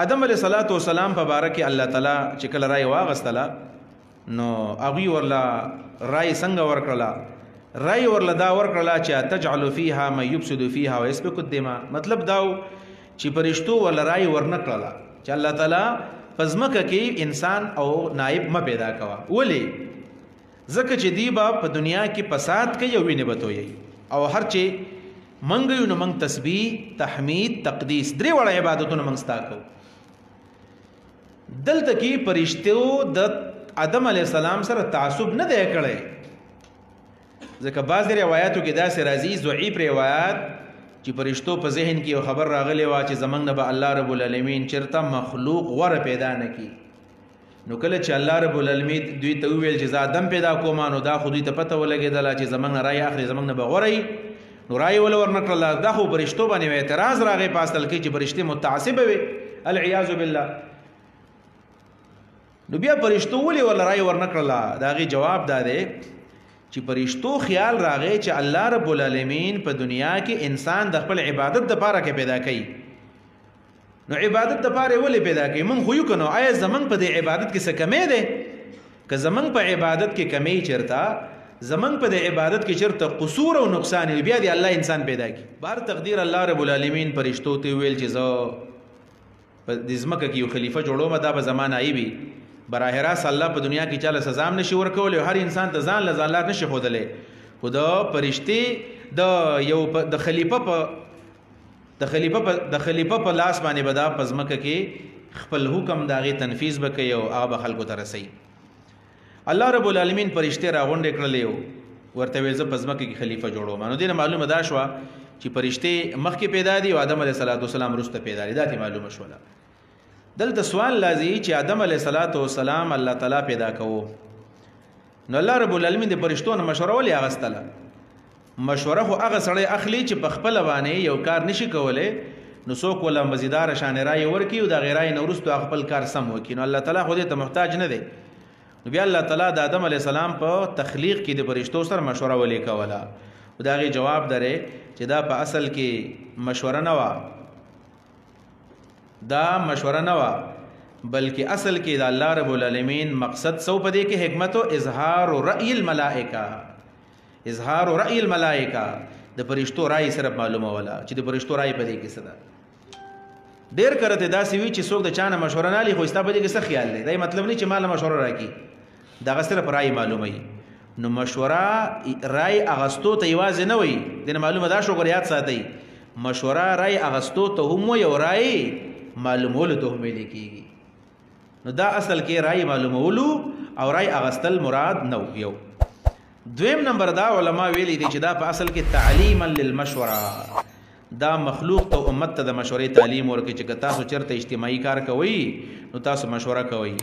آدم علیہ السلام په باره کې الله تعالی چې کله رای واغستله نو هغوی ورله رای څنګه ورکړله؟ رای ورله دا ورکړله چې تجعل فیها من یفسد فیها ویسفک الدماء. مطلب دا چې فرشتو ورله رای ورنه کړله چې الله تعالی په ځمکه کې انسان او نائب مه پیدا کوه. ولې؟ ځکه چې دی به په دنیا کې فساد کوي او وینې به تویوي، او هر چې منګ یو نو منګ تسبیح، تحمید، تقدیس، درې وړه عبادتونه منګ ستا کوو. دلته کې فرشتو د آدم علیه السلام سره تعصب نه دی کړی، ځکه بعض روایاتو کې داسې راځي، ضعیف روایات، چې فرشتو په ذهن کې یو خبر راغلی وه چې زمونږ نه به الله رب العالمین چېرته مخلوق غوره پیدا نه کړي. نو کله چې الله رب العالمین دوی ته وویل چې زه آدم پیدا کوم، نو دا خو دوی ته پته ولګېدله چې زمونږ نه رای اخلي، زمونږ نه به غوره وي. نو رای ول ورنه کړله. دا خو فرشتو باندې اعتراض راغی په اصل کې چې فرشتې متعصبه وي، العیاذ بالله. نو بیا فرشتو ولې ورله رای ورنه کړله؟ د هغې جواب دا دی چې فرشتو خیال راغی چې الله رب العالمین په دنیا کې انسان د خپل عبادت دپاره کې پیدا کوي. نو عبادت دپاره ولې پیدا کوي؟ مونږ خو یو که نو آیا زمونږ په دې عبادت کې څه کمی دی؟ که زمونږ په عبادت کې کمی چېرته، زمونږ په دې عبادت کې چېرته قصور او نقصان وي، بیا دې الله انسان پیدا کړي. بهر تقدیر الله رب العالمین فرشتو ته ویل چې زه په دې ځمکه کې یو خلیفه جوړوم، دا به زما نایب وي. براه راست الله په دنیا کې چاله سزا هم نشي ورکولی، هر انسان ته ځان له ځان لار نشي ښودلی، خو د فرشتې د خلیفه په لاس باندې به دا په ځمکه کې خپل حکم د هغې تنفیذ به کوي او هغه به خلکو ته رسوي. الله رب العالمین فرشتې راغونډې کړلې ورته ویل زه په ځمکه کې خلیفه جوړوم. نو دې نه معلومه دا شوه چې فرشتې مخکې پیدا دي او آدم علیه السلام وروسته پیدا دي. دا ترې معلومه شوله. دلته سوال لازم چې آدم علیه السلام الله تعالی پیدا کوو، نو الله رب العالمین د فرشتو نه مشوره ولې اخیستله؟ مشوره خو هغه سړی اخلي چې په خپله باندې یو کار نشي کولی، نو څوک وله مزیداره شانې رایې ورکړي او د هغې رایې نه وروستو خپل کار سم وکړي. نو الله تعالی خو دې ته محتاج نه دی. نو بیا الله تعالی د آدم علیه السلام په تخلیق کې د فرشتو سره مشوره ولې کوله؟ او د هغې جواب درې چې دا په اصل کې مشوره نه وه، دا مشوره نه وه، بلکې اصل کې د الله رب العالمین مقصد سو په دې کې حکمت او اظهار رأی الملائکه، اظهار رأی الملائکه، د فرشتو رای سره معلومه ولا چې د فرشتو رای په دې کې څه ده. ډېر کرته داسې وي چې څوک د چا نه مشوره نه لي، خو ستا په دې کې څه خیال دی؟ دا مطلب نه چې ما له مشوره راکړي، دغه صرف رای معلوموي. نو مشوره رای اغستو ته یوازې نه وي، دې نه معلومه دا شو، ګور یاد ساتئ، مشوره رای اغستو ته هم وي او رای معلومولو ته هم ویل کېږي. نو دا اصل کې رای معلومولو او رای اغستل مراد نه یو. دویم نمبر دا علما ویلي دي چې دا په اصل کې تعلیما للمشوره، دا مخلوق ته امت ته د مشورې تعلیم ورکړي چې که تاسو چېرته اجتماعي کار کوئ نو تاسو مشوره کوئ.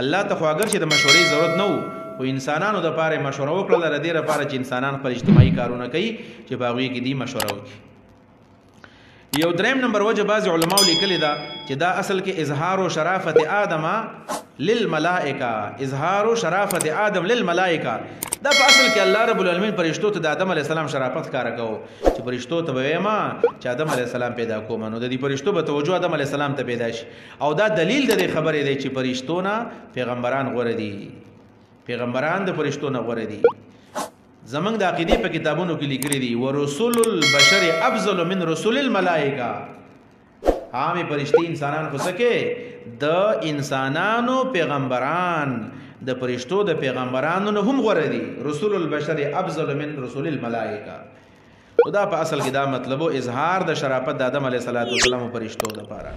الله ته خو اگر چې د مشورې ضرورت نه و، خو انسانانو دپاره یې مشوره وکړله د دې لپاره چې انسانان خپل اجتماعي کارونه کوي چې په هغوی کې دي مشوره وکړي. یو دریم نمبر وجه بعض علماء لیکلی دا چې دا اصل کې اظهار و شرافت آدم للملائکه، اظهار و شرافت آدم للملائکه، دا په اصل کې الله رب العالمین فرشتو ته د آدم علیه السلام شرافت ښکاره کوو چې فرشتو ته به وایم چې آدم علیه السلام پیدا کوم، نو د دې فرشتو به توجه آدم علیه السلام ته پیدا شي. او دا دلیل د دې خبرې دی چې فرشتو نه پیغمبران غوره دي، پیغمبران د فرشتو نه غوره دي. زمنګ د عقیدې په کتابونو کې لیکلي دي ورسول البشر افضل من رسول الملائکه، عامې فرشتي انسانان خو څه کې د انسانانو پیغمبران د فرشتو د پیغمبرانو نه هم غوره دي. رسول البشر افضل من رسول الملائکه، دا په اصل کې دا مطلب اظهار د شرافت د آدم علیه السلام فرشتو لپاره.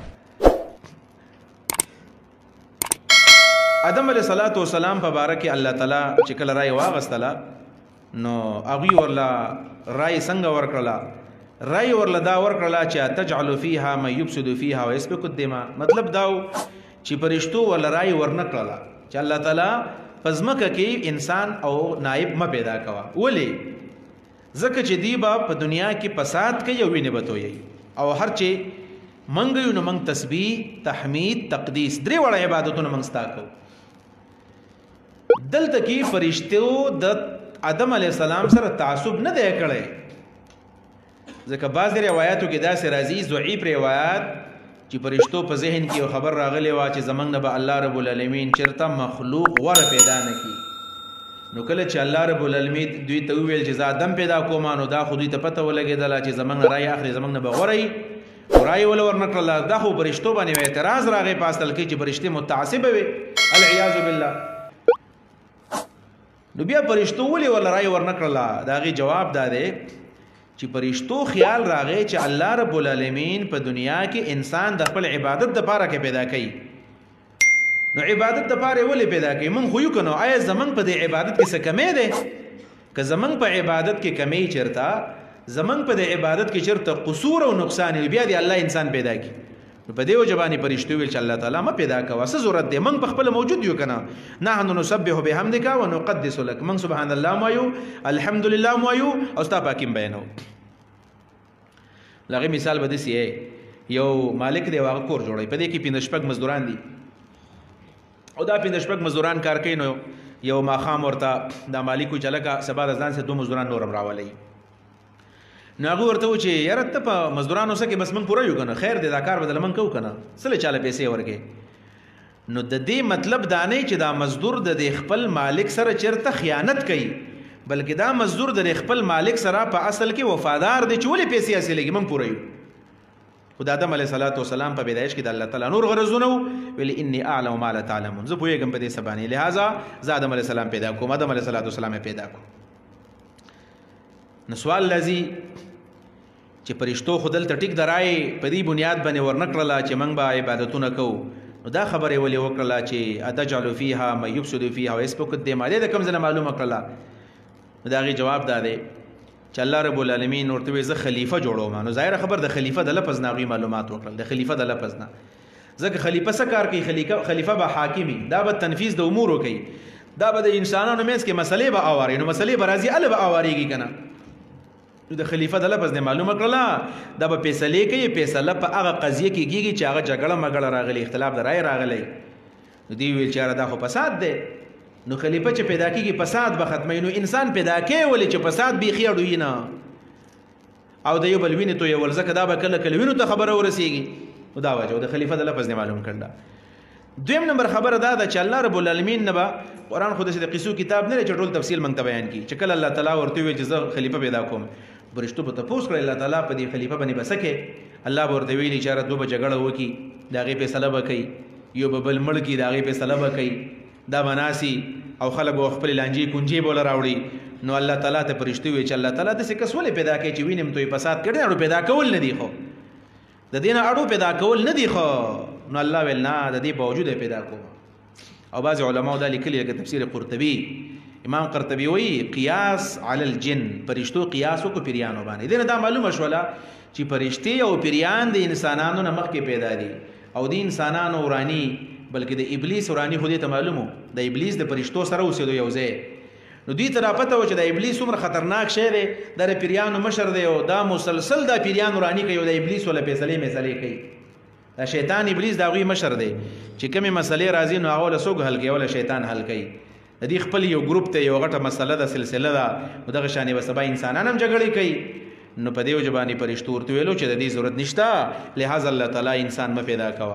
آدم علیه السلام په باره کې الله تعالی چې کله رای واغستله نو هغوی ورله رای څنګه ورکړله؟ رای ورله دا ورکړله چې تجعل فیها من یفسد فیها ویسفک الدماء. مطلب دا چې فرشتو ورله رای ورنه کړله چې الله تعالی په ځمکه کې انسان او نائب مه پیدا کوه. ولې؟ ځکه چې دی به په دنیا کې فساد کوي او وینې به تویوي، او هر چې منګ یو نو منګ تسبیح، تحمید، تقدیس، درې وړه عبادتونه منګ ستا کوو. دلته کې فرشتو د آدم علیه السلام سره تعصب نه دی کړی، ځکه بعض روایاتو کې داسې راځي، ضعیف روایات، چې فرشتو په ذهن کې یو خبر راغلی و چې زمنګ نه به الله رب العالمین چرته مخلوق غوره پیدا نه کی. نو کله چې الله رب العالمین دوی ته وویل چې زه آدم پیدا کوم، نو دا خو دوی ته پته ولګېدله چې زمنګ نه رای اخلي، زمنګ نه به غوره رای ول ورنکړله. دا خو فرشتو باندې اعتراض راغی په اصل کې چې فرشتې متعصبه وي، العیاذ بالله. نو بیا فرشتو ولې ول رای ورنکړله؟ دا غي جواب دا دی چې فرشتو خیال راغی چې الله رب العالمین په دنیا کې انسان د خپل عبادت لپاره کې پیدا کړي. نو عبادت لپاره ولې پیدا کړي؟ من خو یو کنو آیا زمنګ په دې عبادت کې څه کمی ده؟ که زمنګ په عبادت کې کمی چرتا، زمنګ په دې عبادت کې چرته قصور او نقصان بیا دی الله انسان پیدا کړي. نو په دې وجبانی فرشتو ویل چې الله تعالی ما پیدا کوه، څه ضرورت دی؟ من په خپل موجود یو کنه. نحن نسبح بحمدک ونقدس لك، من سبحان الله مایو، الحمدلله مایو، او ستا پاکیم بیانو. لغه مثال بده سی یو مالک دی واغ کور جوړي، په دې کې 5 شپږ مزدوران دي او دا 5 شپږ مزدوران کار کوي. نو یو ماخام ورته دا مالک چلکا سبا د ځان سره 2 مزدوران نورم راولي. نو هغه ورته و چې یاره ته په مزدورانو سره کې بس من پوره یو کنه، خیر دې دا کار بدل من کو کنه، سله چاله پیسې ورکې. نو د دې مطلب دا نه چې دا مزدور د خپل مالک سره چرته خیانت کوي، بلکې دا مزدور د خپل مالک سره په اصل کې وفادار دی چې ولې پیسې حاصلېږي من پوره یو. خو د آدم علیه السلام په پیدایش کې د الله تعالی نور غرضونه ویل انی اعلم ما لا تعلمون، زه پوهېږم په دې سبانې، لہذا زه آدم علیه السلام پیدا کوم، آدم علیه السلام پیدا کوم. نو سوال لذي چې فرشتو خدل ته ټیک درای په دې بنیاد باندې ورنکړله چې موږ به عبادتونه کوو. نو دا خبره ولې وکړله چې اتجعل فیها من یفسد فیها ویسفک الدماء، د کوم ځای معلومه کړله؟ دا غي جواب دا دی چې الله رب العالمین ورته زه خلیفہ جوړوم. نو ظاهر خبر د خلیفہ د لفظ نه غي معلومات وکړل، د خلیفہ د لفظ نه ځکه خلیفہ څه کار کوي؟ خلیفہ به حاکمی، دا به تنفیذ د امور کوي، دا به د انسانانو منځ کې مسلې به اواري. نو مسلې به راځي ال به اواريږي کنه. نو د خلیفہ د لفظ نه معلومه کړله دا به فیصله کوي، فیصله په هغه قضیه کې کیږي چې هغه جګړه مګړه راغلي، اختلاف د رائے راغلی. نو دی ویل چې دا خو فساد دی. نو خلیفہ چې پیدا کیږي فساد به ختمي. نو انسان پیدا کوي ولې چې فساد به خېړوي نه او د یو بل ویني تو یو ولزکه دا به کله کله وینو ته خبره ورسیږي. نو دا وجه د خلیفہ د لفظ نه معلوم کړه. دویم نمبر خبره دا ده چې الله رب العالمین نه به قرآن خود د قصو کتاب نه چې ټول تفصیل مونږ ته بیان کی چې کله الله تعالی ورته وی چې زه خلیفہ پیدا کوم، برشتو به تاسو کړی الله تعالی په دې خلیفہ باندې بسکه. الله ورته ویلی چې را دوه جګړه وکي، دا غي فیصله وکي، یو بل مړ کی دا غي فیصله وکي، دا بناسي او خلک خپل لانجی کنجي بوله راوړي. نو الله تعالی ته فرشتي وی چې الله تعالی د څه کس ولې پیدا کوي چې وینم توي فساد کړي، اړو پیدا کول نه دی، خو د دینه اړو پیدا کول نه دی. خو نو الله ویل نه د دې باوجود پیدا کوم. او بعض علماء دا لیکلي لکه تفسیر قرطبي، امام قرطبي وی قیاس علی الجن، فرشتو قیاس کو پیریانو باندې. دینه دا معلومه شوله چې فرشتي او پیریان د انسانانو نه مخکې پیدا دي او د انسانانو ورانی بلکې د ابلیس ورانی خو دې ته معلومو د ابلیس د فرشتو سره اوسېدو یو ځای. نو دوی ته را پته و چې د ابلیس څومره خطرناک شی دی، د پیریانو مشر دی او دا مسلسل د پیریان ورانی کوي او د ابلیس ولا فیصلې کوي. دا شیطان ابلیس دا غوي مشر دی چې کومه مسلې راځي نو هغه له سوق حل کوي ولا شیطان حل کوي. د دې خپل یو ګروپ ته یو غټه مسله د سلسله ده، دغه شانې وسبا انسانان هم جګړې کوي. نو په دې وجبانی فرشتو ورته ویلو چې د دې ضرورت نشته، لہذا الله تعالی انسان م پیدا کوي.